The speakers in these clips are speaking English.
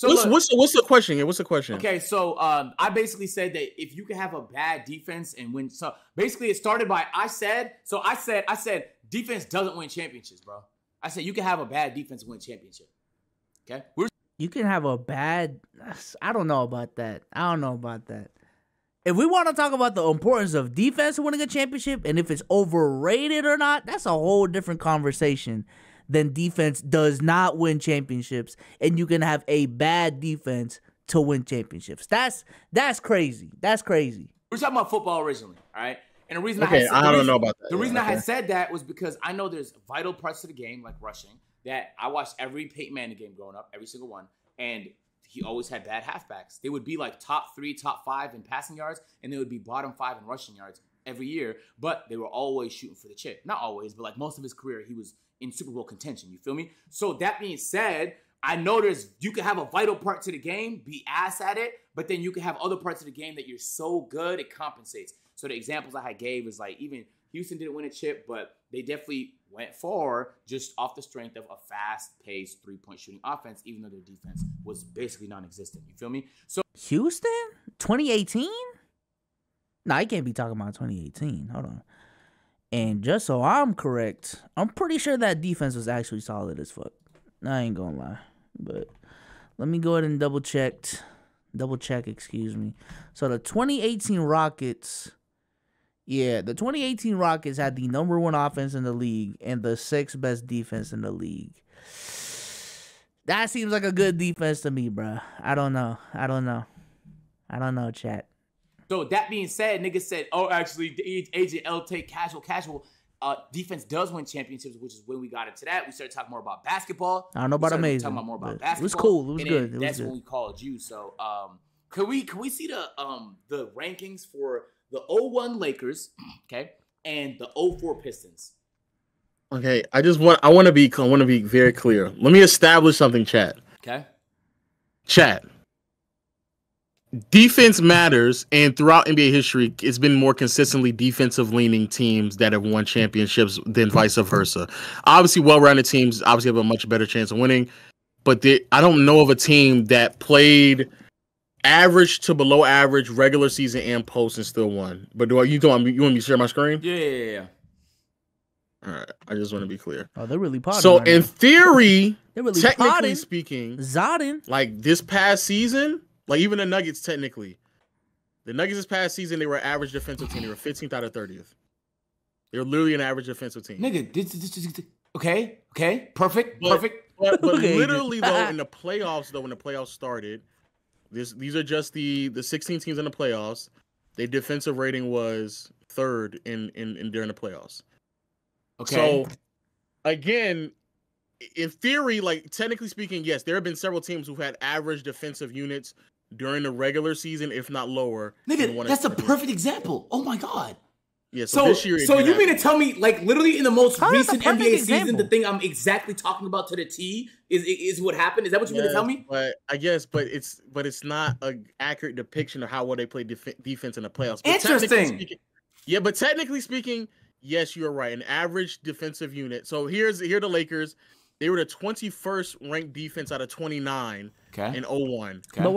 So what's the question? What's the question? Okay, so I basically said that if you can have a bad defense and win, so basically it started by I said defense doesn't win championships, bro. I said you can have a bad defense and win championship. Okay, you can have a bad. I don't know about that. If we want to talk about the importance of defense winning a championship and if it's overrated or not, that's a whole different conversation than defense does not win championships and you can have a bad defense to win championships. That's crazy. That's crazy. We're talking about football originally, all right? And the reason I don't know about that. The reason I had said that was because I know there's vital parts of the game, like rushing, that I watched every Peyton Manning game growing up, every single one, and he always had bad halfbacks. They would be like top 3, top 5 in passing yards, and they would be bottom 5 in rushing yards every year, but they were always shooting for the chip. Not always, but like most of his career, he was in Super Bowl contention. You feel me? So that being said, I know you can have a vital part to the game, be ass at it, but then you can have other parts of the game that you're so good, it compensates. So the examples I gave is like even Houston didn't win a chip, but they definitely went far just off the strength of a fast-paced three-point shooting offense, even though their defense was basically non-existent. You feel me? So Houston? 2018? Nah, I can't be talking about 2018. Hold on. And just so I'm correct, I'm pretty sure that defense was actually solid as fuck. I ain't gonna lie. But let me go ahead and double check, excuse me. So the 2018 Rockets... Yeah, the 2018 Rockets had the number 1 offense in the league and the 6th best defense in the league. That seems like a good defense to me, bro. I don't know, chat. So that being said, niggas said, oh, actually, Agent L take casual. Defense does win championships, which is when we got into that. We started talking more about basketball. I don't know about amazing. Talking about more about basketball. It was cool. It was good. That's when we called you. So, can we see the rankings for the 01 Lakers, okay, and the 04 Pistons? Okay, I want to be very clear. Let me establish something, chat. Okay. Chat. Defense matters, and throughout NBA history, it's been more consistently defensive-leaning teams that have won championships than vice versa. Obviously, well-rounded teams obviously have a much better chance of winning, but I don't know of a team that played average to below average regular season and post and still won. But you want me to share my screen? Yeah. All right, I just want to be clear. Oh, they're really potting. So right in now. theory, they're really technically potting. speaking, Zodin, like this past season, like even the Nuggets technically, the Nuggets this past season, they were an average defensive team. They were 15th out of 30th. They were literally an average defensive team. Nigga, okay, perfect. But Okay. literally though, in the playoffs, when the playoffs started, these are just the 16 teams in the playoffs. Their defensive rating was 3rd in during the playoffs. Okay. So again, in theory, like technically speaking, yes, there have been several teams who've had average defensive units during the regular season, if not lower. Nigga, that's a perfect example. Oh my god. Yeah. So this year, you mean to tell me, like literally in the most recent NBA season, example? the thing I'm exactly talking about to the T is what happened? Is that what you mean to tell me? But I guess, but it's not an accurate depiction of how well they play defense in the playoffs. But Interesting. But technically speaking, yes, you're right. An average defensive unit. So here are the Lakers. They were the 21st ranked defense out of 29 in 01. Okay. But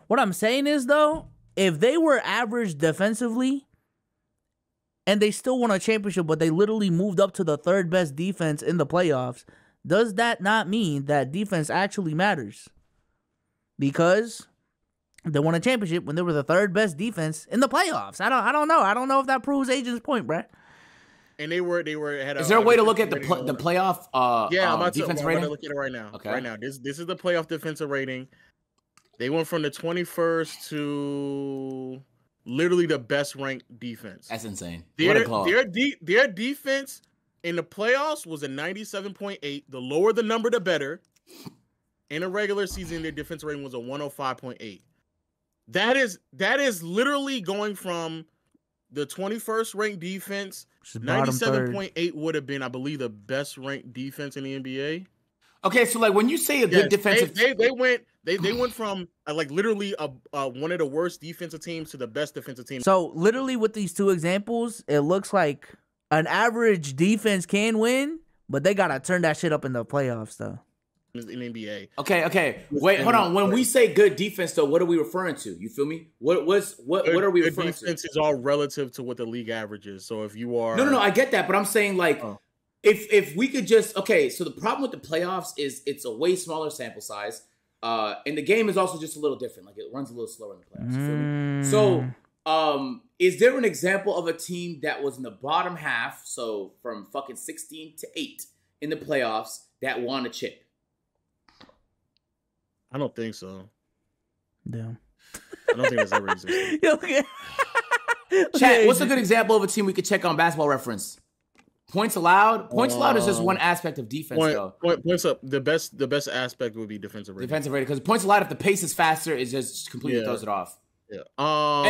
what I'm saying is though, if they were average defensively and they still won a championship, but they literally moved up to the 3rd best defense in the playoffs, does that not mean that defense actually matters? Because they won a championship when they were the 3rd best defense in the playoffs. I don't know. I don't know if that proves Agent's point, Brad. And they were. Is there a way to look at the playoff? Yeah, I'm defense I'm rating. about to look at it right now. Okay. Right now, this is the playoff defensive rating. They went from the 21st to literally the best ranked defense. That's insane. Their defense in the playoffs was a 97.8. The lower the number, the better. In a regular season, their defense rating was a 105.8. That is literally going from the 21st ranked defense. 97.8 would have been, I believe, the best ranked defense in the NBA. Okay, so like when you say a good defensive, they went from like literally one of the worst defensive teams to the best defensive team. So literally with these two examples, it looks like an average defense can win, but they gotta turn that shit up in the playoffs though. in the NBA. Okay. Wait, hold on. When we say good defense, though, what are we referring to? You feel me? What are we referring to? Defense is all relative to what the league averages. So if you are No, I get that, but I'm saying like if we could just so the problem with the playoffs is it's a way smaller sample size, and the game is also just a little different. Like it runs a little slower in the playoffs. You feel me? So is there an example of a team that was in the bottom half, so from fucking 16 to 8 in the playoffs that won a chip? I don't think so. Damn. I don't think that's ever existed. Okay. Chat, what's a good example of a team we could check on Basketball Reference? Points allowed? Points allowed is just one aspect of defense, though. Points up. The best aspect would be defensive rating. Defensive rating, because points allowed, if the pace is faster, it just completely throws it off. Yeah.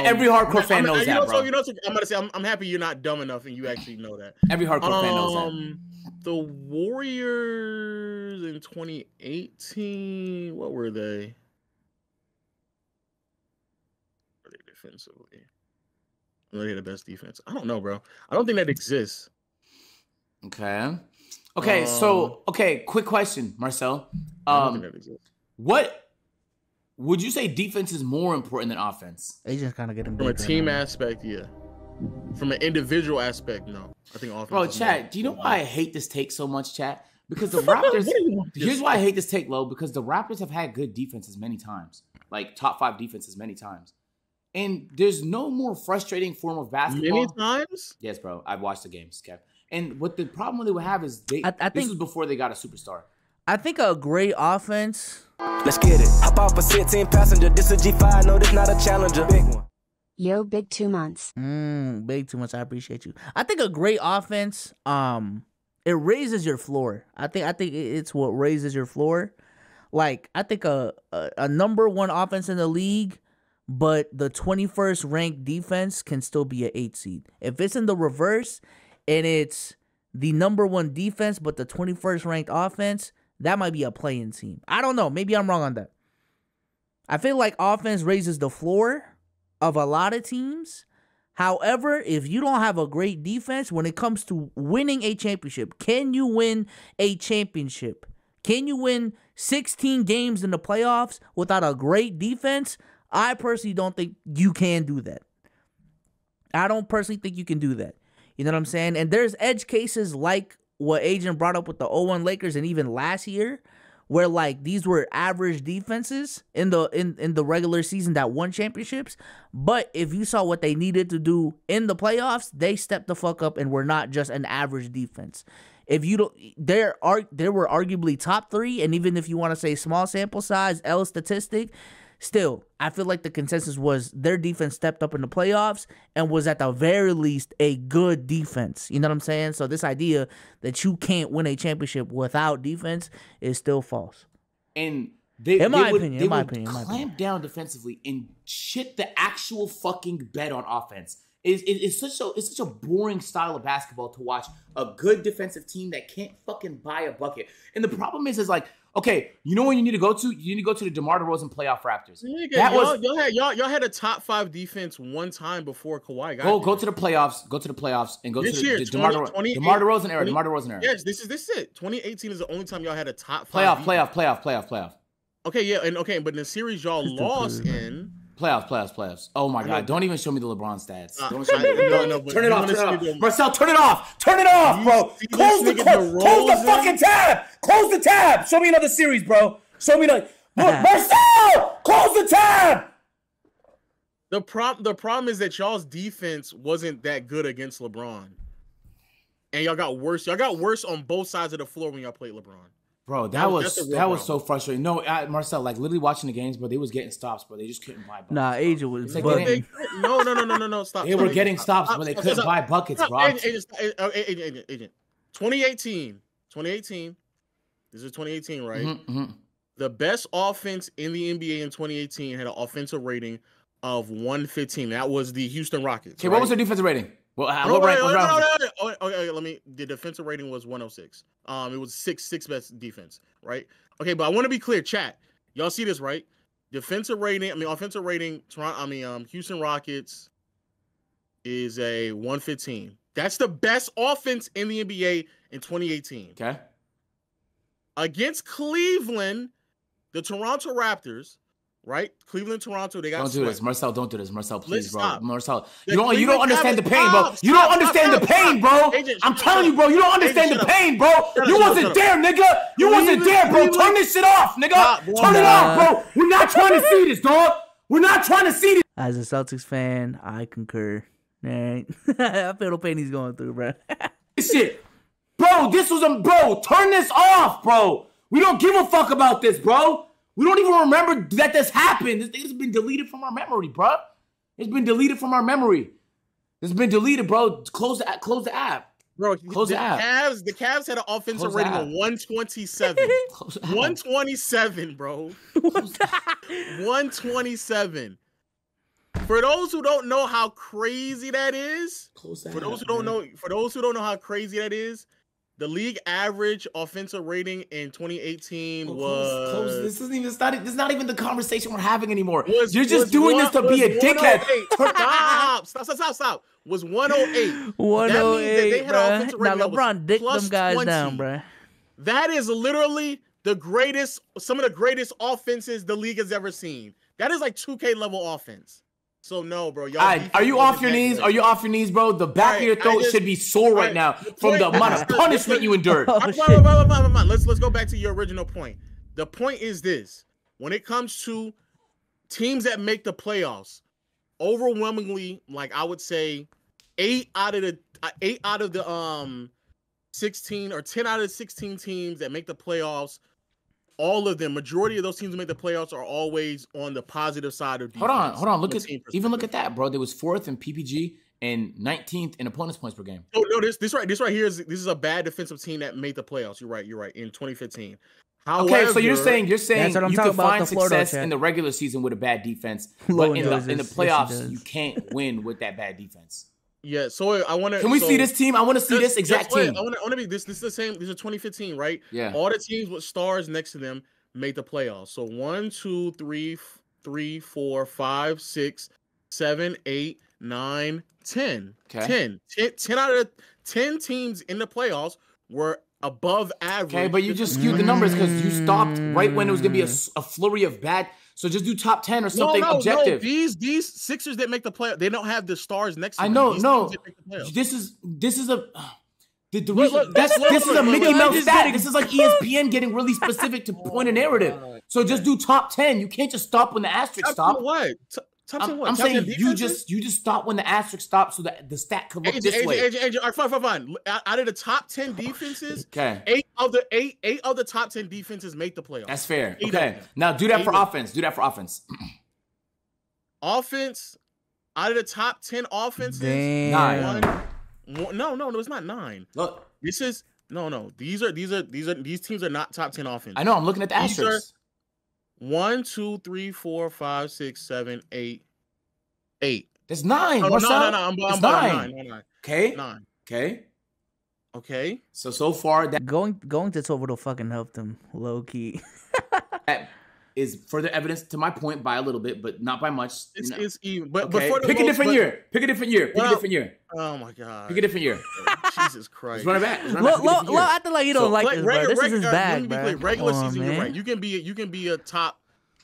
Every hardcore fan knows that, bro. I'm going to say, I'm happy you're not dumb enough and you actually know that. Every hardcore fan knows that. The Warriors in 2018, what were they? Were they defensively? They had the best defense. I don't know, bro. I don't think that exists. Okay. Quick question, Marcel. I don't think that exists. What would you say defense is more important than offense? They just kind of get them from a team aspect, yeah. From an individual aspect, no. I think offense. Bro, chat, do you know why I hate this take so much, chat? Because the Raptors. Here's why I hate this take, Lo. Because the Raptors have had good defenses many times, like top 5 defenses many times, and there's no more frustrating form of basketball. Many times? Yes, bro. I've watched the games, Kev. And what the problem they would have is I think this was before they got a superstar. I think a great offense. Let's get it. Hop off a 16 passenger. This a G5. No, this not a Challenger. Big one. Yo, big 2 months. Big 2 months. I appreciate you. I think a great offense, it raises your floor. I think it's what raises your floor. Like I think a number 1 offense in the league, but the 21st ranked defense can still be an 8 seed. If it's in the reverse and it's the number 1 defense, but the 21st ranked offense, that might be a play-in team. I don't know. Maybe I'm wrong on that. I feel like offense raises the floor of a lot of teams. However, if you don't have a great defense when it comes to winning a championship, can you win a championship? Can you win 16 games in the playoffs without a great defense? I personally don't think you can do that. I don't personally think you can do that. You know what I'm saying? And there's edge cases like what Agent brought up with the 0-1 Lakers and even last year, where like these were average defenses in the regular season that won championships. But if you saw what they needed to do in the playoffs, they stepped the fuck up and were not just an average defense. If you don't, there were arguably top 3, and even if you want to say small sample size, L statistic, still, I feel like the consensus was their defense stepped up in the playoffs and was at the very least a good defense. You know what I'm saying? So this idea that you can't win a championship without defense is still false. And they would clamp down defensively and shit the actual fucking bed on offense. It's such a boring style of basketball to watch a good defensive team that can't fucking buy a bucket. And the problem is like, okay, you know when you need to go to? You need to go to the DeMar DeRozan playoff Raptors. Y'all had a top 5 defense one time before Kawhi got Go to the playoffs. Go to the playoffs and go this to year, the DeMar DeRozan era. DeMar DeRozan era. Yes, this is it. 2018 is the only time y'all had a top 5 playoff. Okay, yeah, but in the series y'all lost in playoffs. Oh my God! Don't even show me the LeBron stats. Don't show me. Turn it off. Marcel, turn it off, bro. Close the fucking tab. Close the tab. Show me another series, bro. Show me Marcel, close the tab. The problem is that y'all's defense wasn't that good against LeBron, and y'all got worse. Y'all got worse on both sides of the floor when y'all played LeBron. Bro, that was so frustrating. No, Marcel, like literally watching the games, bro, they was getting stops, bro. They just couldn't buy buckets. Nah, Agent was no, stop. They were getting stops, but they couldn't buy buckets, bro. Agent. 2018. This is 2018, right? Mm-hmm. The best offense in the NBA in 2018 had an offensive rating of 115. That was the Houston Rockets. Okay, right? What was their defensive rating? Well, the defensive rating was 106. It was sixth best defense, right? Okay, but I want to be clear, chat. Y'all see this, right? Offensive rating. Houston Rockets is a 115. That's the best offense in the NBA in 2018. Okay. against Cleveland, the Toronto Raptors, right? Cleveland, Toronto, they got Don't do swept. this, Marcel. Don't do this, Marcel. Please, Let's bro. stop. Marcel, The you don't Cleveland understand the Cavaliers- pain, bro. Stop, You don't stop, understand the stop, pain, stop. bro. Agent, I'm shut telling up. you, bro. You don't Agent, understand the shut up. pain, bro. Shut You up, wasn't shut up. there, nigga. You wasn't there, bro. Cleveland- Turn this shit off, nigga. Stop, bro. Turn it off, bro. We're not trying to see this, dog. We're not trying to see this. As a Celtics fan, I concur. All right. I feel the pain he's going through, bro. Shit. Bro, this was bro, turn this off, bro. We don't give a fuck about this, bro. We don't even remember that this happened. This thing has been deleted from our memory, bro. It's been deleted from our memory. It's been deleted, bro. Close the app. Bro, Close the app. The Cavs had an offensive Close the rating app. of 127. Close the app. 127, bro. 127. For those who don't know how crazy that is, Close the for app, those who don't man. know, how crazy that is, the league average offensive rating in 2018 was Close. This isn't even this is not even the conversation we're having anymore. was- You're just was doing one- this to be a was dickhead. 108. Stop. Was 108. 108, they had an bruh. offensive Now rating that was LeBron dicked plus them guys 20. down, bruh. That is literally some of the greatest offenses the league has ever seen. That is like 2K level offense. So no, bro. Y'all Are you off your knees? Are you off your knees, bro? The back of your throat should be sore right now from the amount of punishment you endured. Oh, shit. Let's go back to your original point. The point is this: when it comes to teams that make the playoffs, overwhelmingly, like I would say, 8 out of the 16 or 10 out of the 16 teams that make the playoffs, all of them, majority of those teams that make the playoffs are always on the positive side of defense. Hold on. Look from a at team look perspective. at that, bro. There was 4th in PPG and 19th in opponents' points per game. Oh no, this right here is a bad defensive team that made the playoffs. You're right. In 2015. However, Okay, so you're saying That's what I'm you talking can about, find the Florida success chat. in the regular season with a bad defense, Low but in the doses. playoffs Yes, he you does. can't win with that bad defense. yeah. So I want to. Can we see this team? I want to see this exact team. I want to be this. This is the same. This is 2015, right? Yeah. All the teams with stars next to them made the playoffs. So 1, 2, 3, 4, 5, 6, 7, 8, 9, 10. Okay. 10 out of the 10 teams in the playoffs were above average. Okay, but you just skewed the numbers because you stopped right when it was gonna be a flurry of bad. So just do top 10 or something objective. No. These Sixers that make the playoffs, they don't have the stars next to I them. know, These no. teams that make the playoffs. This is a. Look, this is a look, Mickey look, Mouse look, stat. look. This is like ESPN getting really specific to point a narrative. So just do top 10. You can't just stop when the asterisk Top stop. 10 what? Top 10 what? I'm Top 10 saying you defenses? just stop when the asterisk stops so that the stat could look this way. AJ, all right, fine. Out of the top 10 defenses, Okay. eight of the top 10 defenses make the playoffs. That's fair. Eight Okay. of them. Now do that Eight for of them. offense. Do that for offense. Offense, out of the top 10 offenses, Damn. no, it's not 9. Look, This is no. These teams are not top 10 offense. I know. I'm looking at the These are- asterisks. 1, 2, 3, 4, 5, 6, 7, 8. 8. There's 9. No, Marcel. I'm It's bottom 9. 9. Okay. 9. Okay. Okay. So far that Going to Total fucking helped him low key. is further evidence to my point by a little bit, but not by much. It's even. But Okay. for the Pick a most- different but- year. Pick a different year. Pick a Well, different year. Oh my god. Pick a different year. Jesus Christ. Let's run it back. Let's run it back. Pick a different year. I feel like you don't like this, bro. This is his let bag, me be bro. clear. Regular Come on, season, you're man. right. You can be a top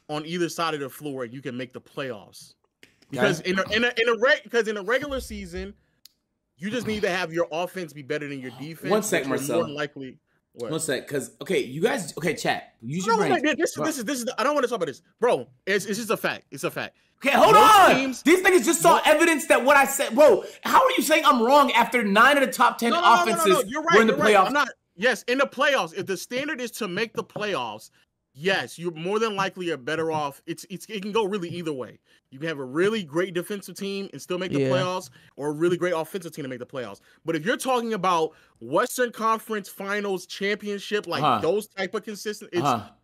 on either side of the floor. You can make the playoffs because in a regular season, you just need to have your offense be better than your defense. One sec, which you're Marcel. More than likely. What? One sec, because you guys, chat. Use your No, brains. this is. I don't want to talk about this, bro. It's just a fact. It's a fact. Okay, hold Most on. teams- These niggas just saw evidence that what I said, bro. How are you saying I'm wrong after 9 of the top 10 offenses You're were in the you're right. playoffs? I'm not. Yes, in the playoffs. If the standard is to make the playoffs, yes, you're more than likely are better off. It can go really either way. You can have a really great defensive team and still make the Yeah. playoffs, or a really great offensive team to make the playoffs. But if you're talking about Western Conference Finals championship, like those type of consistent,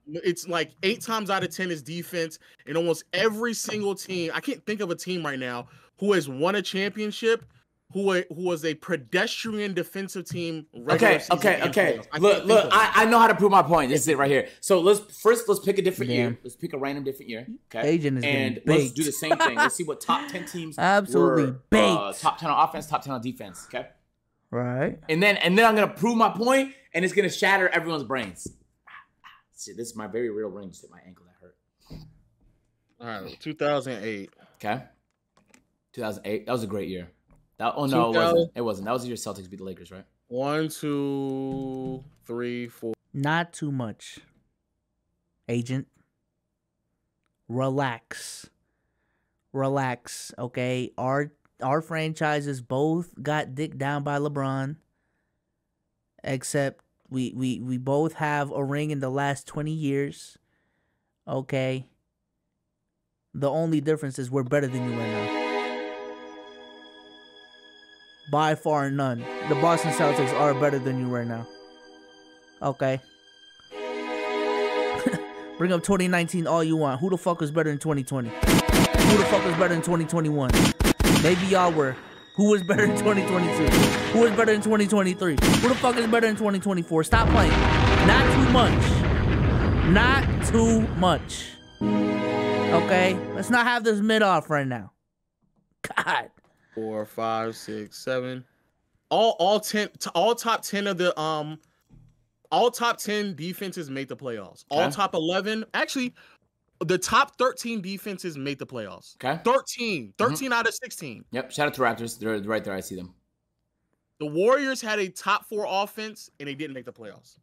it's like 8 times out of 10 is defense, and almost every single team. I can't think of a team right now who has won a championship who was a pedestrian defensive team. Okay. Look. I know how to prove my point. This is it right here. So let's pick a different year. Let's pick a random different year. Okay. Agent is and getting let's do the same thing. Let's see what top 10 teams Absolutely were, baked. top 10 on offense, top 10 on defense. Okay. Right. And then I'm gonna prove my point, and it's gonna shatter everyone's brains. See, this is my very real ring. Just hit my ankle that hurt. All right, 2008. Okay. 2008. That was a great year. Oh no, it wasn't. It wasn't. That was the year Celtics beat the Lakers, right? 1, 2, 3, 4. Not too much. Agent. Relax. Okay? Our franchises both got dicked down by LeBron. Except we both have a ring in the last 20 years. Okay? The only difference is we're better than you right now. By far none. The Boston Celtics are better than you right now. Okay? Bring up 2019 all you want. Who the fuck was better in 2020? Who the fuck was better in 2021? Maybe y'all were. Who was better in 2022? Who was better in 2023? Who the fuck is better in 2024? Stop playing. Not too much. Not too much. Okay? Let's not have this mid-off right now. God. 4, 5, 6, 7. All top 10 of the all top 10 defenses made the playoffs. All top 11, actually, the top 13 defenses made the playoffs. Okay. 13 out of 16. Yep. Shout out to Raptors. They're right there. I see them. The Warriors had a top 4 offense and they didn't make the playoffs.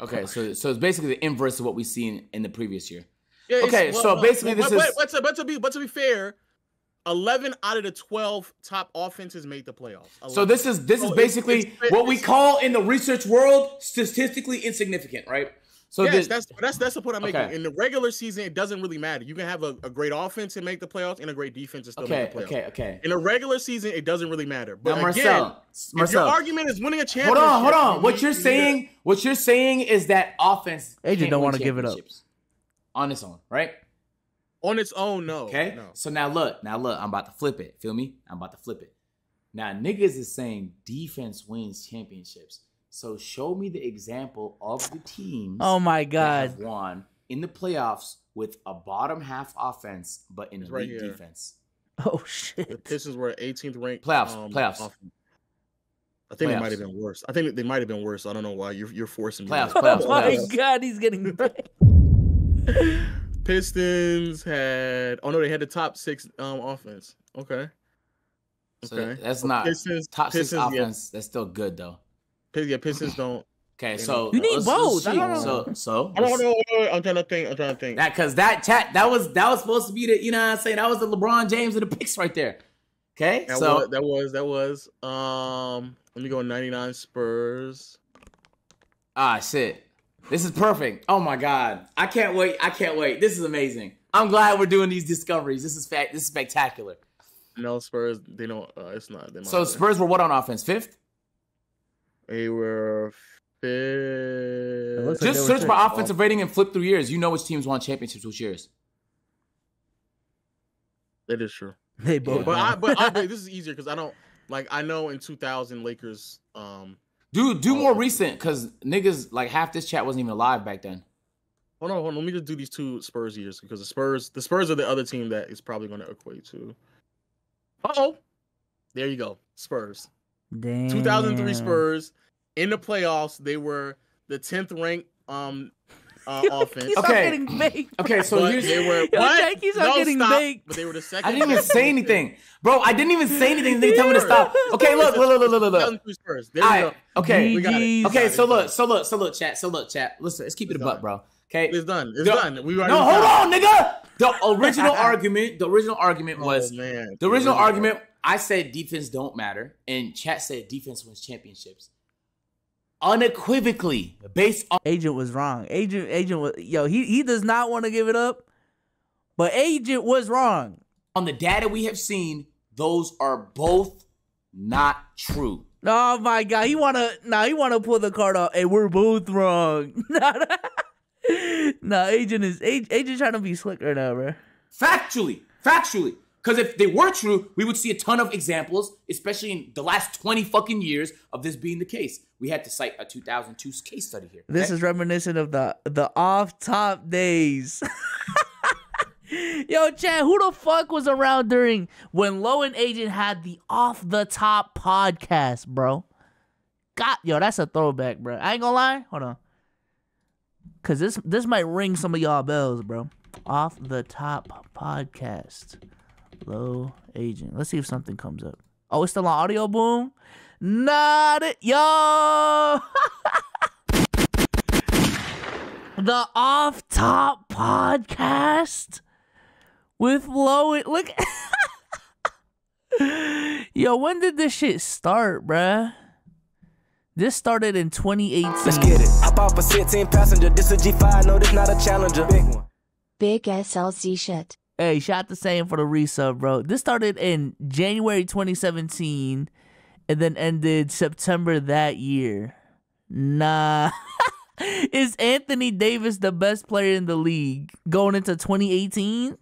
Okay, so it's basically the inverse of what we've seen in the previous year. Yeah, okay, so basically this is. But to be fair, 11 out of the 12 top offenses made the playoffs. 11. So this is basically what we call in the research world statistically insignificant, right? So yes, that's the point I'm making. Okay. In the regular season, it doesn't really matter. You can have a great offense and make the playoffs, and a great defense and still make the playoffs. Okay. In a regular season, it doesn't really matter. But now, Marcel, if your argument is winning a championship, hold on. What you're saying is that offense Agent don't want to give it up on its own, right? On its own, no. Okay. No. So now look, I'm about to flip it. Feel me? I'm about to flip it. Now niggas is saying defense wins championships. So show me the example of the teams. Oh my God. That have won in the playoffs with a bottom half offense, but in elite defense. Oh shit. The Pistons were 18th ranked. Playoffs. I think they might have been worse. I don't know why you're forcing me. Oh my God, he's getting back. Pistons had. Oh no, they had the top 6 offense. Okay. So that's not top 6 offense. Yeah. That's still good though. Yeah, Pistons don't. Okay, so you need both. I don't know. So I don't know. I'm trying to think. That because that was supposed to be the, you know what I'm saying, that was the LeBron James of the picks right there. Okay, that was. Let me go 99 Spurs. Ah shit, this is perfect. Oh my God, I can't wait. This is amazing. I'm glad we're doing these discoveries. This is spectacular. No, Spurs. They don't. It's not. So Spurs were what on offense? 5th. They were 5th. Just search my offensive rating and flip through years. You know which teams won championships which years. That is true. They both. But this is easier because I know in 2000 Lakers. Do more recent because niggas like half this chat wasn't even alive back then. Hold on. Let me just do these 2 Spurs years because the Spurs are the other team that is probably going to equate to. There you go, Spurs. Damn. 2003 Spurs in the playoffs. They were the 10th ranked offense. Okay, so here's they were baked. But they were the second. I didn't even say anything, bro. I didn't even say anything. They tell me to stop. Okay, look. 2003 Spurs. There we go. Okay, we got it. Okay, so look, chat. Listen, let's keep it a buck, bro. Okay, it's done. Done. Hold on, nigga. The original argument was the original argument. I said defense don't matter, and chat said defense wins championships. Unequivocally, based on Agent was wrong. Agent was he does not want to give it up, but Agent was wrong. On the data we have seen, those are both not true. Oh my God, he wanna pull the card off. Hey, we're both wrong. Agent trying to be slick right now, bro. Factually. Because if they were true, we would see a ton of examples, especially in the last 20 fucking years of this being the case. We had to cite a 2002 case study here. This is reminiscent of the off-top days. Yo, Chad, who the fuck was around during when Low and Agent had the off-the-top podcast, bro? God, that's a throwback, bro. I ain't gonna lie. Hold on. Cause this might ring some of y'all bells, bro. Off the Top podcast. Low agent. Let's see if something comes up. Oh, it's still on audio boom? Not it, yo. The Off Top podcast with Low. Look. Yo, when did this shit start, bruh? This started in 2018. Let's get it. Hop off a 16 passenger. This a G5. No, this not a Challenger. Big one. Big SLZ shit. Hey, shout out to Sam for the resub, bro. This started in January 2017 and then ended September that year. Nah. Is Anthony Davis the best player in the league going into 2018?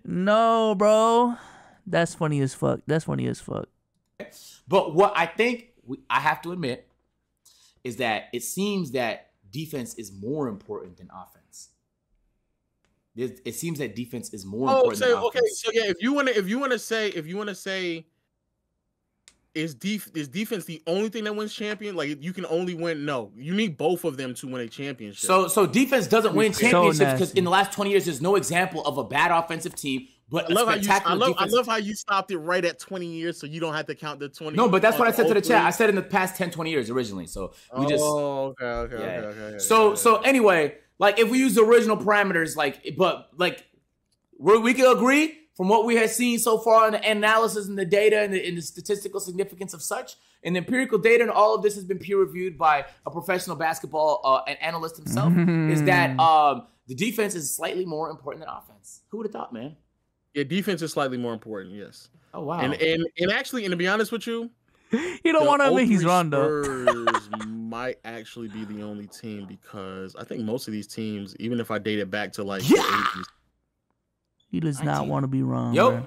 No, bro. That's funny as fuck. But what I think I have to admit is that it seems that defense is more important than offense. It seems that defense is more important than offense. Okay, so yeah, if you want to say is defense the only thing that wins champion? Like you can only win. No, you need both of them to win a championship. So defense doesn't win championships because nasty. in the last 20 years, there's no example of a bad offensive team. But I defense. love how you stopped it right at 20 years, so you don't have to count the 20. No, but that's what I said to the chat. I said in the past 10, 20 years originally. So we just. Oh, okay. So anyway, like if we use the original parameters, we can agree from what we have seen so far in the analysis and the data and the statistical significance of such, and the empirical data and all of this has been peer reviewed by a professional basketball analyst himself, is that the defense is slightly more important than offense. Who would have thought, man? Yeah, defense is slightly more important, yes. Oh, wow. And actually, to be honest with you, you don't want to admit he's wrong, though. Spurs might actually be the only team because I think most of these teams, even if I date it back to like the 80s, He does not want to be wrong. Yo, man.